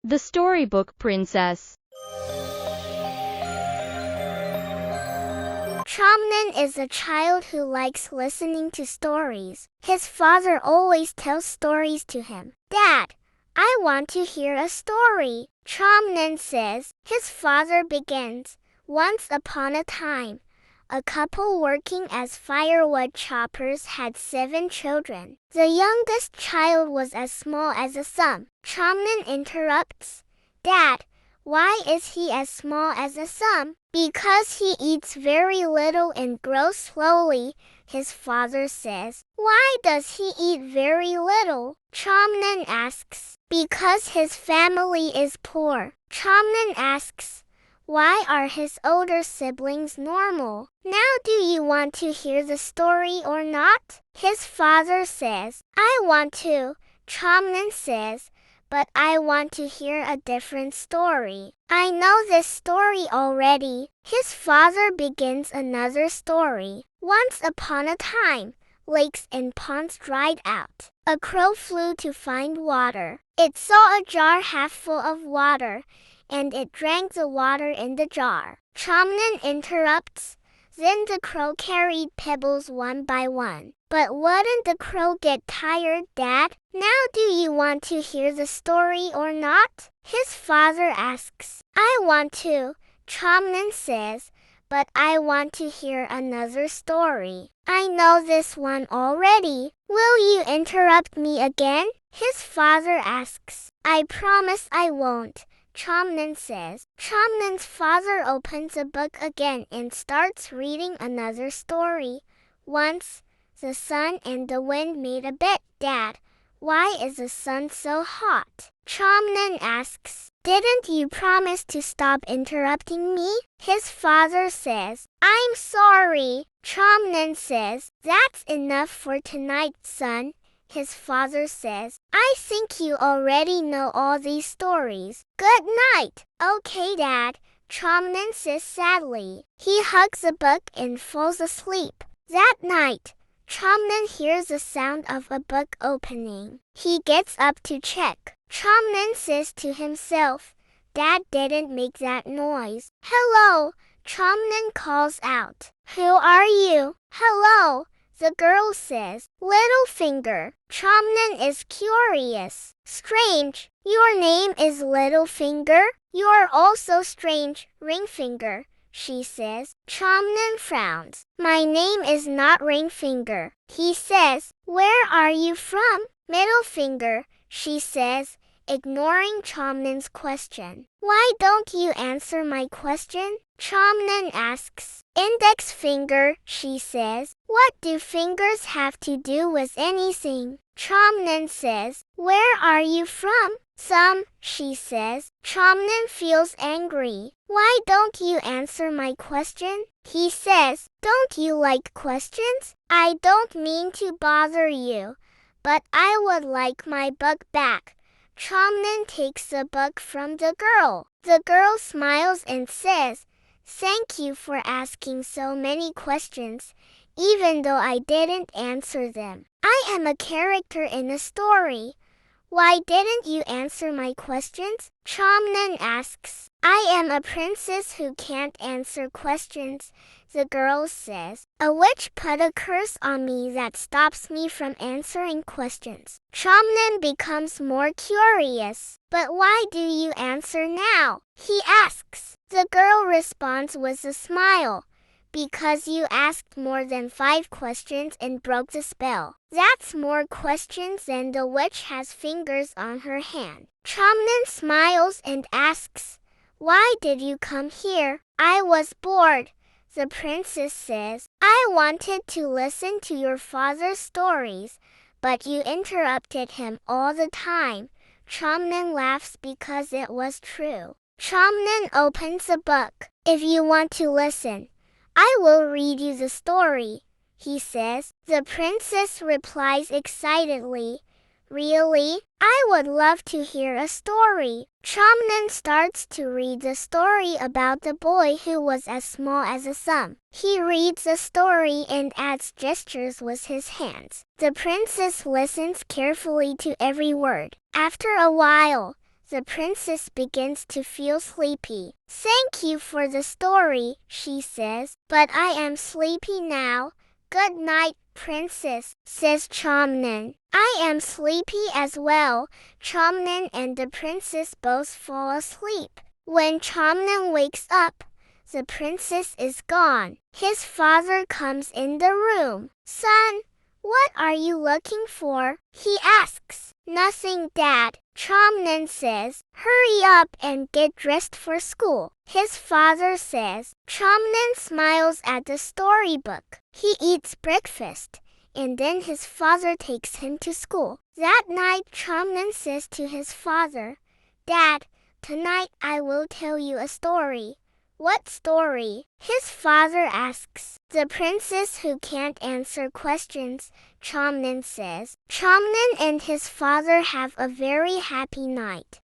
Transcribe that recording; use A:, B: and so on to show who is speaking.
A: The Storybook Princess.
B: Chomnan is a child who likes listening to stories. His father always tells stories to him. "Dad, I want to hear a story," Chomnan says. His father begins. Once upon a time, a couple working as firewood choppers had 7 children. The youngest child was as small as a thumb. Chomnan interrupts. "Dad, why is he as small as a thumb?" "Because he eats very little and grows slowly," his father says. "Why does he eat very little?" Chomnan asks. "Because his family is poor." Chomnan asks, "Why are his older siblings normal?" "Now do you want to hear the story or not?" his father says. "I want to," Chomnan says, "but I want to hear a different story. I know this story already." His father begins another story. Once upon a time, lakes and ponds dried out. A crow flew to find water. It saw a jar half full of water, and it drank the water in the jar. Chomnan interrupts. Then the crow carried pebbles one by one. "But wouldn't the crow get tired, Dad? Now do you want to hear the story or not?" his father asks. "I want to," Chomnan says, "but I want to hear another story. I know this one already. Will you interrupt me again?" his father asks. "I promise I won't," Chomnan says. Chomnan's father opens a book again and starts reading another story. Once, the sun and the wind made a bet. "Dad, why is the sun so hot?" Chomnan asks. "Didn't you promise to stop interrupting me?" his father says. "I'm sorry," Chomnan says. "That's enough for tonight, son," his father says. "I think you already know all these stories. Good night." "Okay, Dad," Chomnan says sadly. He hugs the book and falls asleep. That night, Chomnan hears the sound of a book opening. He gets up to check. Chomnan says to himself, "Dad didn't make that noise." "Hello," Chomnan calls out. "Who are you?" "Hello," the girl says. "Littlefinger." Chomnan is curious. "Strange. Your name is Littlefinger? You're also strange, Ringfinger," she says. Chomnan frowns. "My name is not Ringfinger," he says. "Where are you from?" "Middlefinger," she says, ignoring Chomnan's question. "Why don't you answer my question?" Chomnan asks. "Index finger," she says. "What do fingers have to do with anything?" Chomnan says. "Where are you from?" "Some," she says. Chomnan feels angry. "Why don't you answer my question?" he says. "Don't you like questions?" "I don't mean to bother you, but I would like my book back." Chomnan takes the book from the girl. The girl smiles and says, "Thank you for asking so many questions, even though I didn't answer them. I am a character in a story. Why didn't you answer my questions?" Chomnan asks. "I am a princess who can't answer questions," the girl says. "A witch put a curse on me that stops me from answering questions." Chomnan becomes more curious. "But why do you answer now?" he asks. The girl responds with a smile. "Because you asked more than 5 questions and broke the spell." "That's more questions than the witch has fingers on her hand." Chomnan smiles and asks, "Why did you come here?" "I was bored," the princess says. "I wanted to listen to your father's stories, but you interrupted him all the time." Chomnan laughs because it was true. Chomnan opens the book. "If you want to listen, I will read you the story," he says. The princess replies excitedly, "Really? I would love to hear a story." Chomnan starts to read the story about the boy who was as small as a thumb. He reads the story and adds gestures with his hands. The princess listens carefully to every word. After a while, The princess begins to feel sleepy. Thank you for the story, she says, but I am sleepy now. Good night, princess, says Chomnin. I am sleepy as well. Chomnin and the princess both fall asleep. When Chomnin wakes up, the princess is gone. His father comes in the room. Son, what are you looking for? He asks. Nothing, Dad. Chomnin says. Hurry up and get dressed for school. His father says. Chomnin smiles at the storybook. He eats breakfast, and then his father takes him to school. That night, Chomnin says to his father, Dad, tonight I will tell you a story. What story? His father asks. The princess who can't answer questions, Chomnin says. Chomnin and his father have a very happy night.